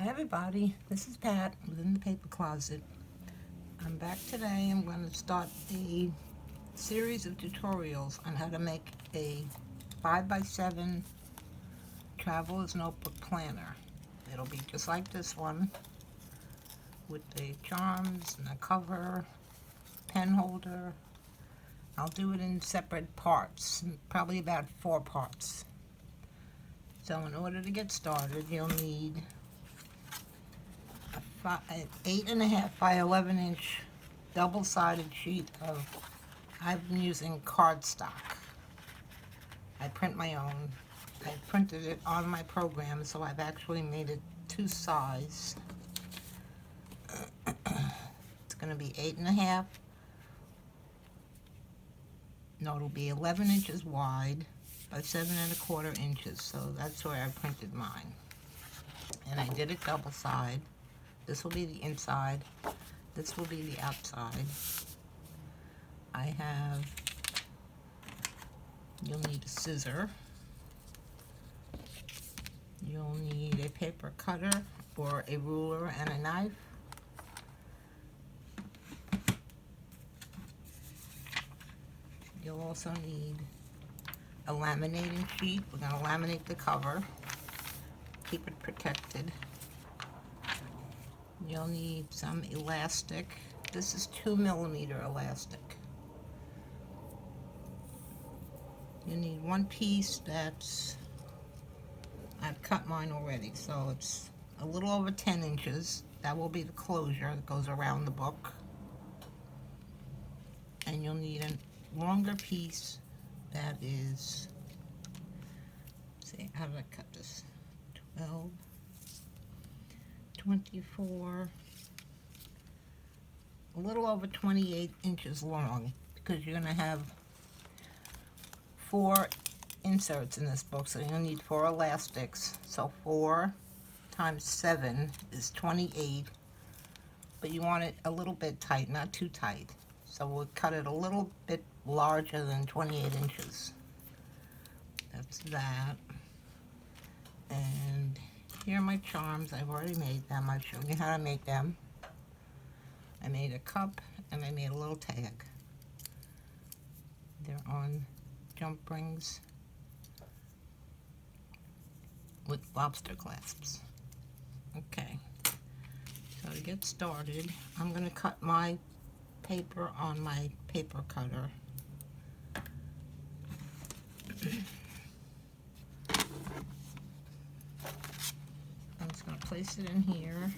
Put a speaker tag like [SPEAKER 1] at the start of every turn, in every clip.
[SPEAKER 1] Hi everybody, this is Pat within the paper closet. I'm back today. I'm going to start a series of tutorials on how to make a 5x7 traveler's notebook planner. It'll be just like this one with the charms and the cover, pen holder. I'll do it in separate parts, probably about 4 parts. So in order to get started, you'll need an 8.5 by 11 inch double-sided sheet of, I've been using cardstock. I print my own. I printed it on my program, so I've actually made it 2 size. It's going to be 8.5. No, it'll be 11 inches wide by 7.25 inches. So that's where I printed mine. And I did it double side. This will be the inside. This will be the outside. You'll need a scissor. You'll need a paper cutter or a ruler and a knife. You'll also need a laminating sheet. We're going to laminate the cover. Keep it protected. You'll need some elastic. This is 2mm elastic. You need one piece that's, I've cut mine already, so it's a little over 10 inches. That will be the closure that goes around the book. And you'll need a longer piece that is, let's see, how did I cut this? 12. 24, a little over 28 inches long, because you're going to have 4 inserts in this book, so you'll need 4 elastics. So 4 times 7 is 28, but you want it a little bit tight, not too tight. So we'll cut it a little bit larger than 28 inches. That's that. And here are my charms. I've already made them. I've shown you how to make them. I made a cup and I made a little tag. They're on jump rings with lobster clasps. Okay, so to get started, I'm going to cut my paper on my paper cutter. I'm just going to place it in here.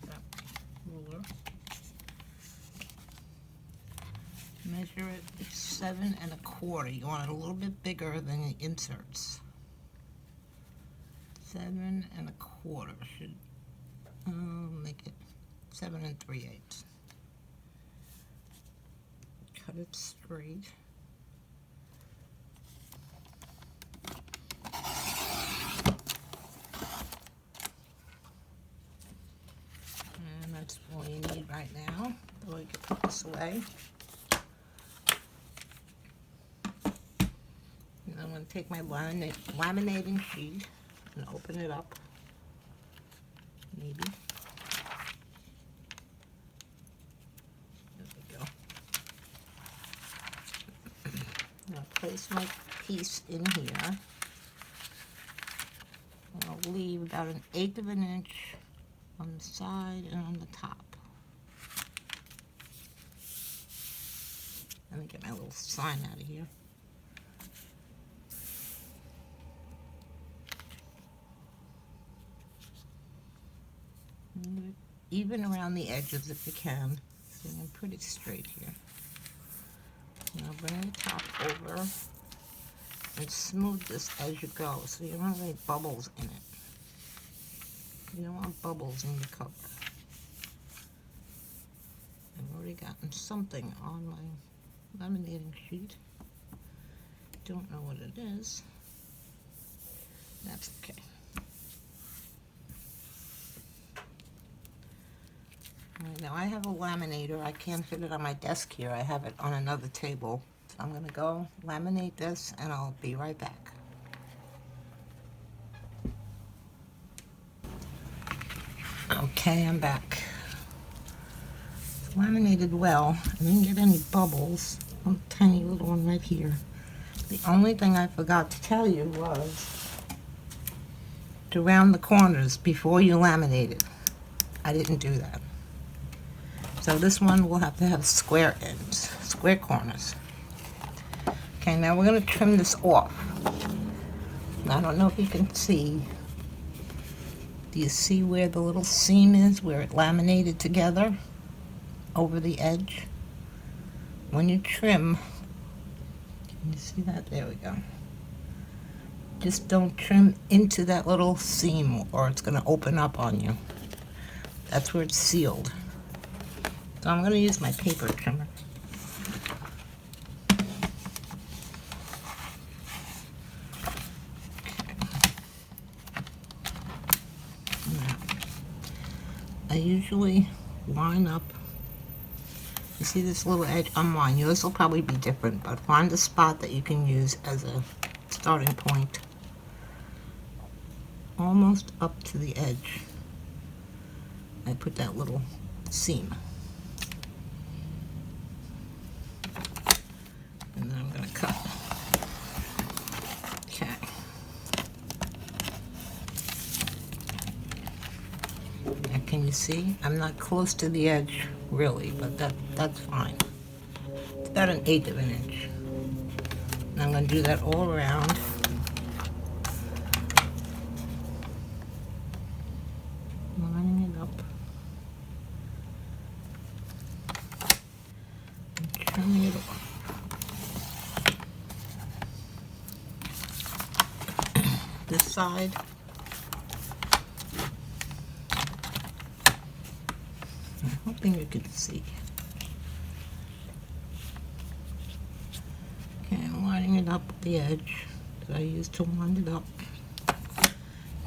[SPEAKER 1] Got my ruler. Measure it. It's 7 1/4. You want it a little bit bigger than the inserts. 7 1/4 should make it 7 3/8. Cut it straight. That's all you need right now. So we can put this away. And I'm going to take my laminating sheet and open it up. Maybe. There we go. Now place my piece in here. I'll leave about 1/8 of an inch on the side and on the top. Let me get my little sign out of here. Even around the edges if you can. So I'm pretty straight here. Now bring the top over and smooth this as you go so you don't have any bubbles in it. You don't want bubbles in your cover. I've already gotten something on my laminating sheet. Don't know what it is. That's okay. Alright, now I have a laminator. I can't fit it on my desk here. I have it on another table. So I'm going to go laminate this and I'll be right back. Okay, I'm back. It's laminated well. I didn't get any bubbles. A tiny little one right here. The only thing I forgot to tell you was to round the corners before you laminate it. I didn't do that. So this one will have to have square ends, square corners. Okay, now we're going to trim this off. I don't know if you can see. Do you see where the little seam is, where it laminated together over the edge? When you trim, can you see that? There we go. Just don't trim into that little seam or it's going to open up on you. That's where it's sealed. So I'm going to use my paper trimmer. I usually line up, you see this little edge on mine, yours will probably be different, but find a spot that you can use as a starting point, almost up to the edge. I put that little seam. And then I'm going to cut. Okay. Now can you see? I'm not close to the edge really, but that's fine. It's about 1/8 of an inch. And I'm going to do that all around. Lining it up. And trimming it off. This side. I'm hoping you can see. Okay, I'm lining it up with the edge that I used to wind it up.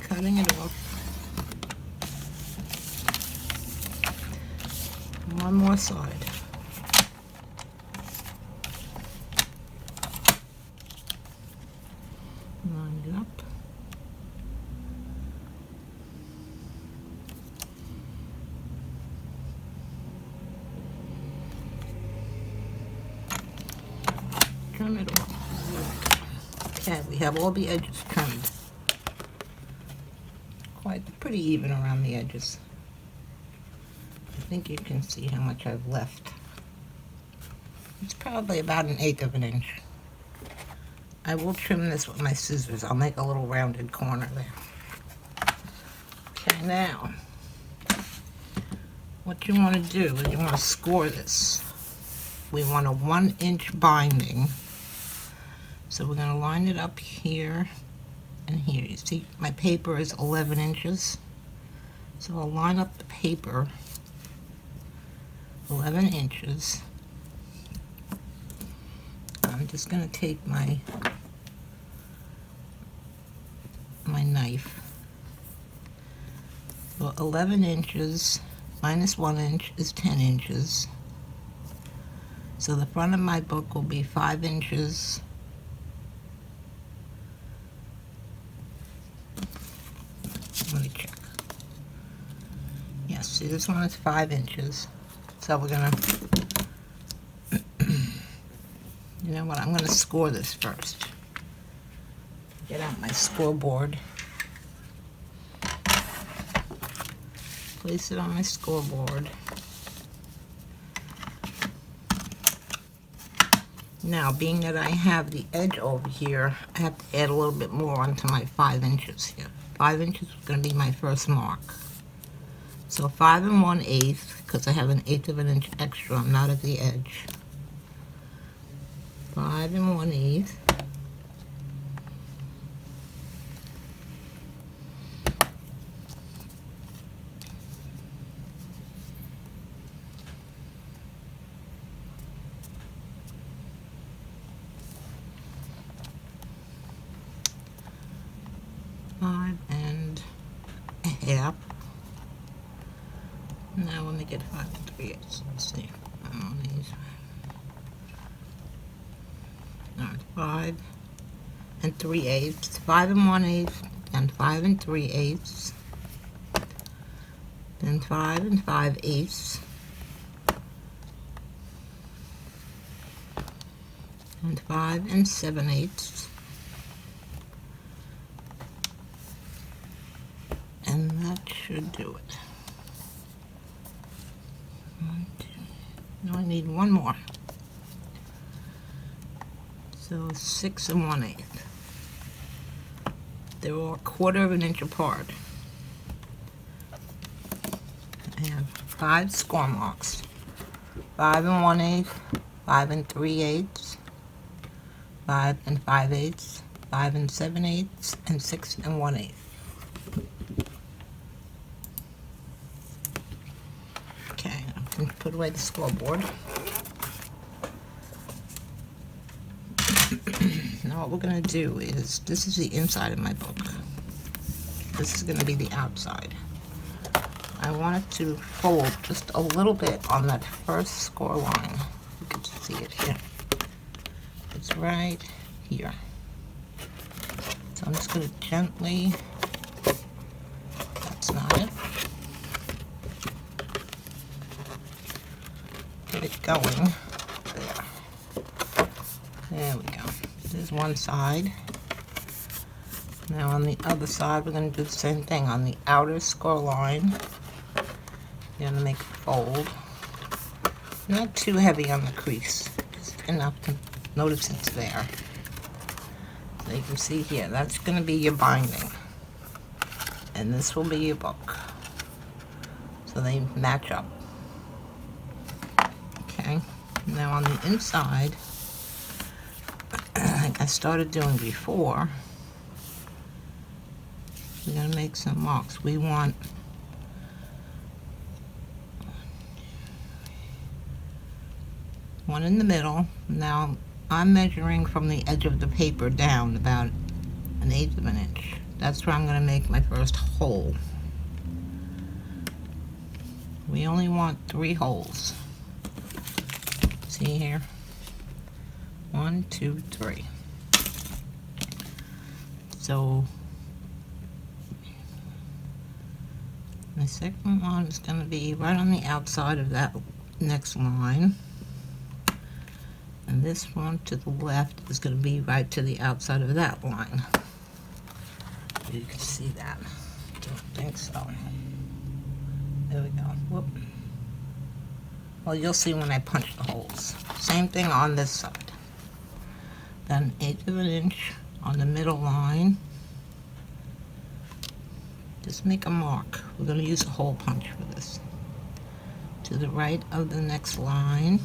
[SPEAKER 1] Cutting it off. One more side. Line it up. Trim it off. Okay, we have all the edges trimmed. Quite pretty even around the edges. I think you can see how much I've left. It's probably about 1/8 of an inch. I will trim this with my scissors. I'll make a little rounded corner there. Okay, now, what you want to do is you want to score this. We want a 1-inch binding. So we're going to line it up here and here. You see, my paper is 11 inches. So I'll line up the paper 11 inches. I'm just going to take my knife. So 11 inches minus 1 inch is 10 inches. So the front of my book will be 5 inches. Let me check. Yes, see, this one is 5 inches. So we're gonna, you know what, I'm gonna score this first. Get out my scoreboard. Place it on my scoreboard. Now, being that I have the edge over here, I have to add a little bit more onto my 5 inches here. 5 inches is going to be my first mark. So 5 1/8, because I have 1/8 of an inch extra, I'm not at the edge. 5 1/8. Half. Now let me get 5 3/8. Let's see. On these. All right, 5 3/8. 5 1/8 and 5 3/8. Then and 5 5/8, and 5 7/8, and that should do it. One, two. Now I need one more. So 6 1/8. They're all 1/4 of an inch apart. I have 5 score marks. 5 1/8, 5 3/8, 5 5/8, 5 7/8, and 6 1/8. Okay, I can put away the scoreboard. Now what we're going to do is, this is the inside of my book. This is going to be the outside. I want it to fold just a little bit on that first score line. You can see it here. It's right here. So I'm just going to gently, that's not it, get it going. There we go. There's one side. Now on the other side, we're going to do the same thing. On the outer score line, you're going to make a fold. Not too heavy on the crease, just enough to notice it's there. So you can see here, that's going to be your binding. And this will be your book. So they match up. Okay. Now on the inside, like I started doing before, we're going to make some marks. We want one in the middle. Now I'm measuring from the edge of the paper down about 1/8 of an inch. That's where I'm going to make my first hole. We only want 3 holes. See here? 1, 2, 3. So the second one is going to be right on the outside of that next line. And this one to the left is going to be right to the outside of that line. You can see that. Don't think so. There we go. Whoop. Well, you'll see when I punch the holes. Same thing on this side. Then 1/8 of an inch on the middle line. Just make a mark. We're going to use a hole punch for this. To the right of the next line,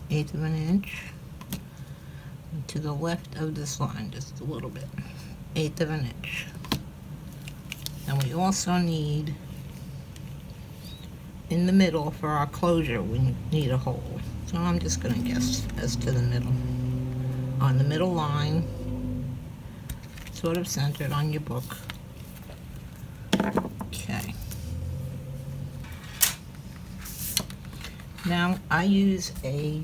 [SPEAKER 1] 1/8 of an inch. And to the left of this line, just a little bit, 1/8 of an inch. And we also need, in the middle for our closure, we need a hole. So I'm just going to guess as to the middle. On the middle line, sort of centered on your book. Okay. Now I use a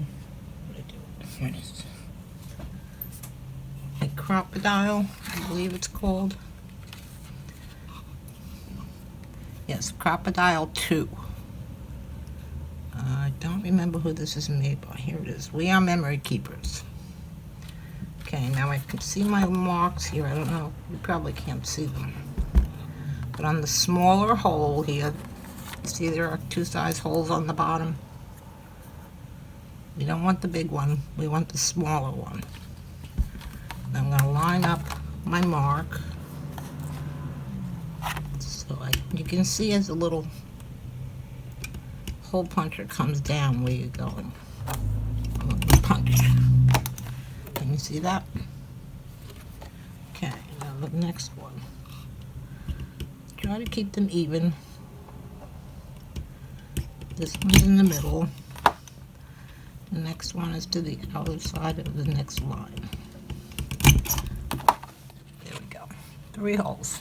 [SPEAKER 1] crocodile, I believe it's called. Yes, Crocodile 2. I don't remember who this is made by. Here it is. We Are Memory Keepers. Okay, now I can see my marks here. I don't know, you probably can't see them. But on the smaller hole here, see there are 2 size holes on the bottom? We don't want the big one, we want the smaller one. I'm going to line up my mark. So you can see as the little hole puncher comes down where you're going. I'm going to punch. Can you see that? Okay, now the next one. Try to keep them even. This one's in the middle. The next one is to the outer side of the next line. There we go. 3 holes.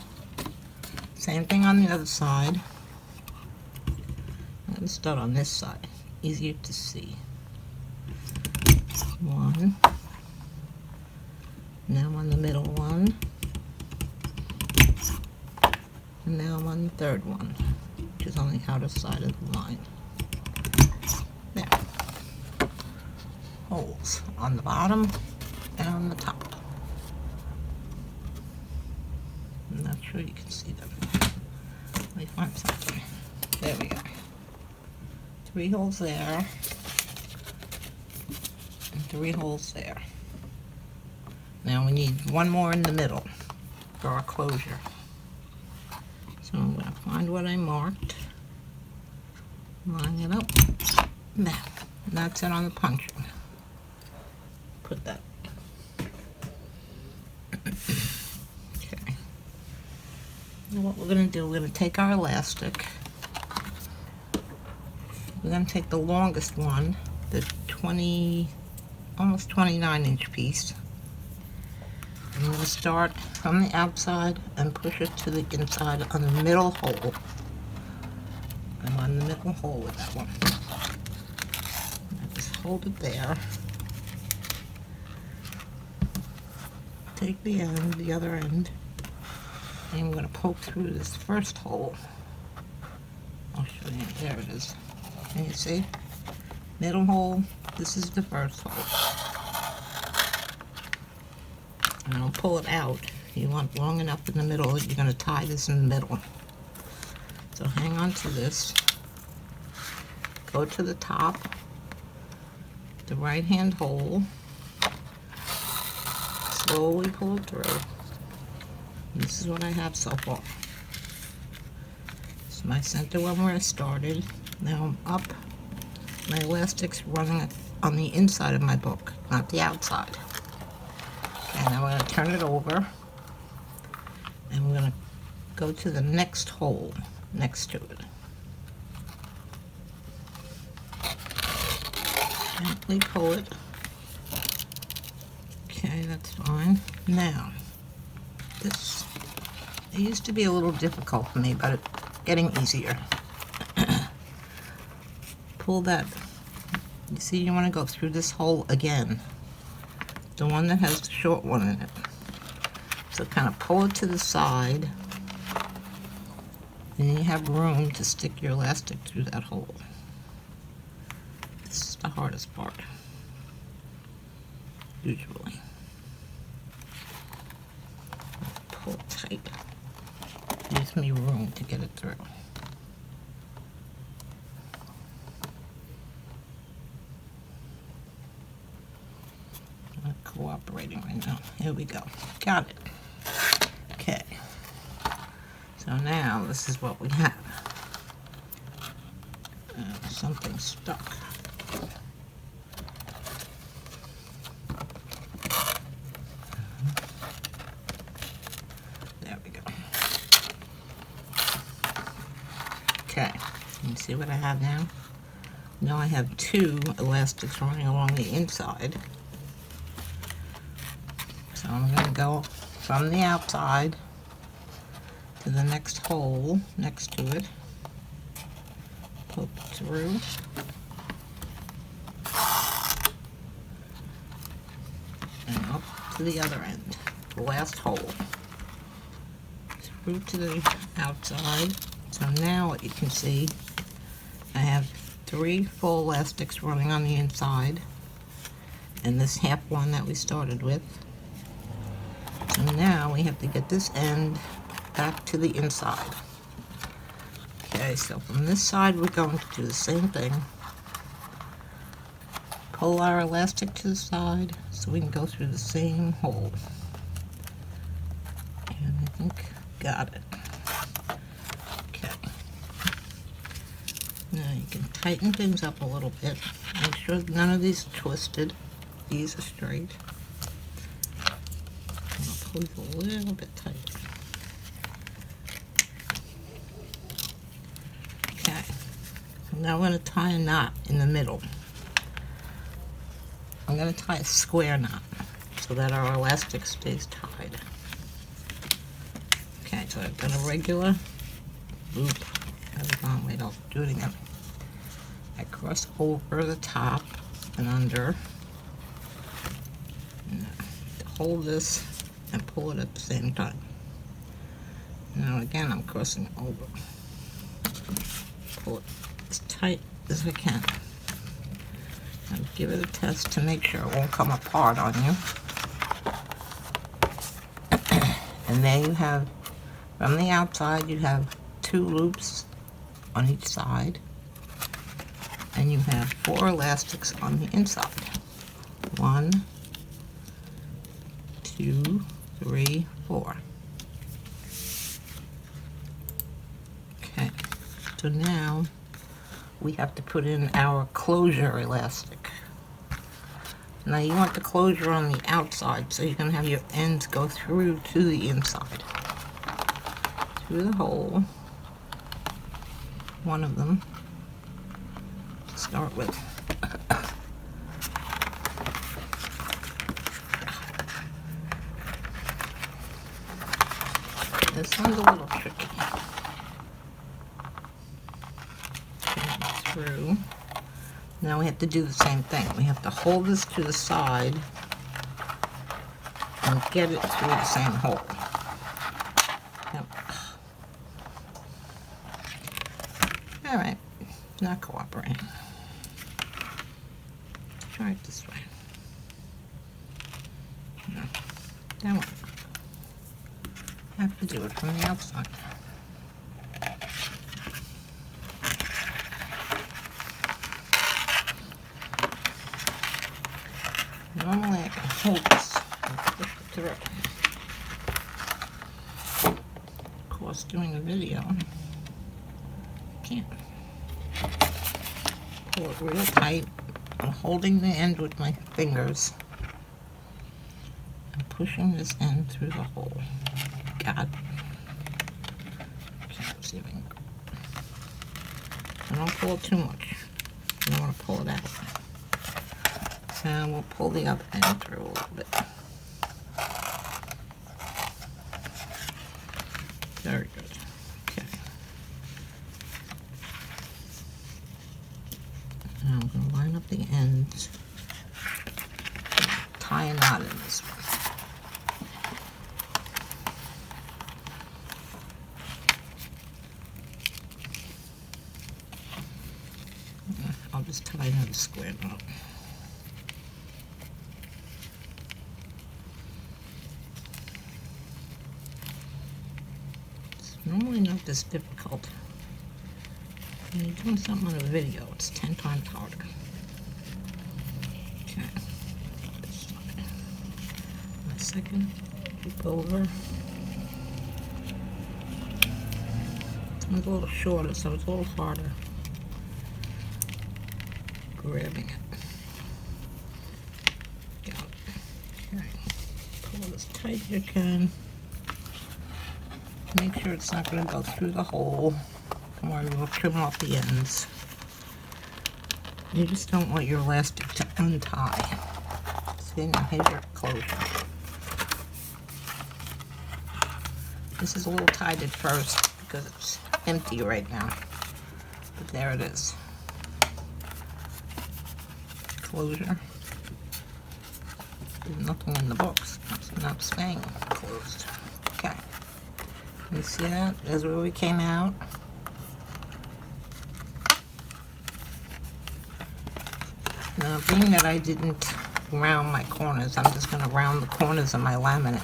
[SPEAKER 1] Same thing on the other side. I'm going to start on this side. Easier to see. 1. Now on the middle one. And now I'm on the third one. which is on the outer side of the line. There. Holes on the bottom and on the top. I'm not sure you can see them. Let me find something. There we go. 3 holes there. And 3 holes there. Now we need 1 more in the middle for our closure. So I'm going to find what I marked. Line it up. There. And that's it on the punching. Put that. Okay. Now what we're going to do, we're going to take our elastic. We're going to take the longest one, the almost 29-inch piece. I'm going to start from the outside and push it to the inside on the middle hole. I'm on the middle hole with that one. I just hold it there. Take the end, the other end, and I'm going to poke through this first hole. I'll show you. There it is. Can you see? Middle hole. This is the first hole. And I'll pull it out. You want long enough in the middle. You're going to tie this in the middle. So hang on to this. Go to the top, the right hand hole. Slowly pull it through. This is what I have so far. This is my center one where I started. Now I'm up. My elastic's running on the inside of my book, not the outside. Okay, now I'm going to turn it over. And we're going to go to the next hole next to it. Gently pull it. Okay, that's fine. Now, this, it used to be a little difficult for me, but it's getting easier. Pull that. You see, you want to go through this hole again. The one that has the short one in it. So kind of pull it to the side. And you have room to stick your elastic through that hole. This is the hardest part. Usually. Pull it tight. Gives me room to get it through. Not cooperating right now. Here we go. Got it. Okay. So now this is what we have. Something stuck. There we go. Okay, you see what I have now? Now I have 2 elastics running along the inside. So I'm going to go from the outside to the next hole next to it. Poke through. And up to the other end, the last hole. Through to the outside. So now what you can see, I have 3 full elastics running on the inside, and this half one that we started with. So now we have to get this end back to the inside. Okay, so from this side we're going to do the same thing. Pull our elastic to the side so we can go through the same hole. And I think got it. Okay. Now you can tighten things up a little bit. Make sure none of these are twisted. These are straight. I'll pull these a little bit tighter. Now I'm going to tie a knot in the middle. I'm going to tie a square knot so that our elastic stays tied. Okay, so I've got a regular loop. Wait, I'll do it again. I cross over the top and under. And hold this and pull it at the same time. Now again, I'm crossing over. pull it as tight as I can. And give it a test to make sure it won't come apart on you. And there you have, from the outside, you have 2 loops on each side. And you have 4 elastics on the inside. 1, 2, 3, 4. Okay, so now we have to put in our closure elastic. Now you want the closure on the outside, so you're going to have your ends go through to the inside. Through the hole, one of them, to start with. This one's a little tricky. Through. Now we have to do the same thing. We have to hold this to the side and get it through the same hole. Yep. All right, not cooperating. Try it this way. No, that one. I have to do it from the outside. Normally I can hold this and push it through. Of course, doing a video, I can't. Pull it real tight. I'm holding the end with my fingers and pushing this end through the hole. Got it. Okay, let's see if I can. I don't pull it too much. You don't want to pull it out. And we'll pull the other end through a little bit. Very good. Okay. Now I'm going to line up the ends. Tie a knot in this one. I'll just tie another square knot. Normally not this difficult. When you're doing something on a video, it's 10 times harder. Okay. This side. My second loop over. This one's a little shorter, so it's a little harder grabbing it. Got it. Okay. Pull it as tight as you can. Make sure it's not going to go through the hole. Don't worry, we'll trim off the ends. You just don't want your elastic to untie. See, now here's your closure. This is a little tight at first because it's empty right now. But there it is. Closure. There's nothing in the books. It's not saying closed. Okay. You see that? There's where we came out. Now, being that I didn't round my corners, I'm just going to round the corners of my laminate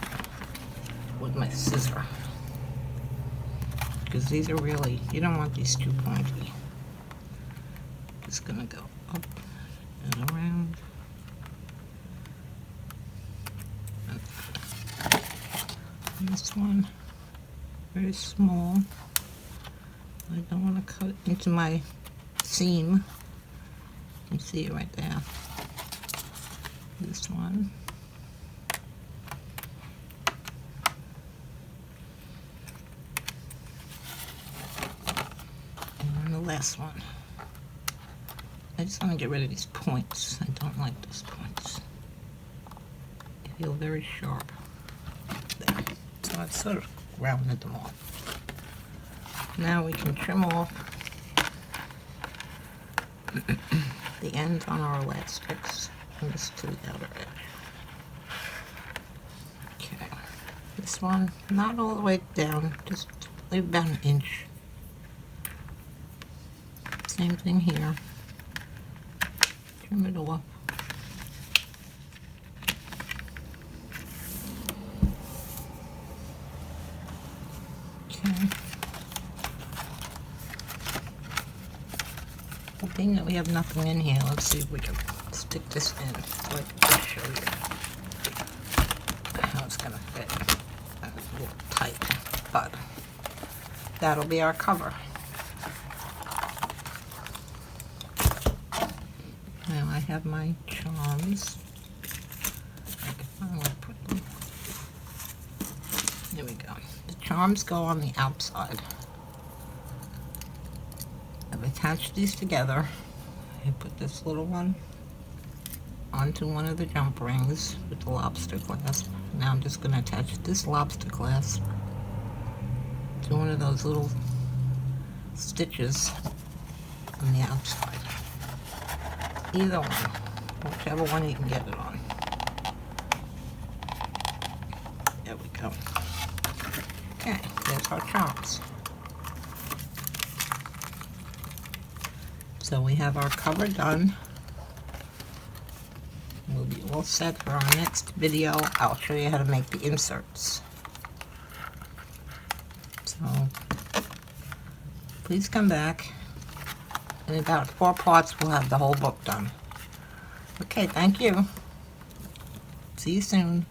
[SPEAKER 1] with my scissor. Because these are really, you don't want these too pointy. Just going to go up and around. And this one. Very small. I don't want to cut into my seam. You can see it right there. This one. And the last one. I just want to get rid of these points. I don't like those points. They feel very sharp. There. So I've sort of rounded them off. Now we can trim off the ends on our elastics and this to the outer edge. Okay, this one not all the way down, just leave about an inch Same thing here. Trim it off. Okay. Being that we have nothing in here, let's see if we can stick this in so I can just show you how it's going to fit. That's a little tight, but that'll be our cover. Now I have my charms. I'm going to put them. There we go. The charms go on the outside. I've attached these together. I put this little one onto one of the jump rings with the lobster clasp. Now I'm just going to attach this lobster clasp to one of those little stitches on the outside. Either one, whichever one you can get it on. There we go. Okay, there's our charms. So we have our cover done. We'll be all set for our next video. I'll show you how to make the inserts. So please come back. In about 4 parts we'll have the whole book done. Okay, thank you. See you soon.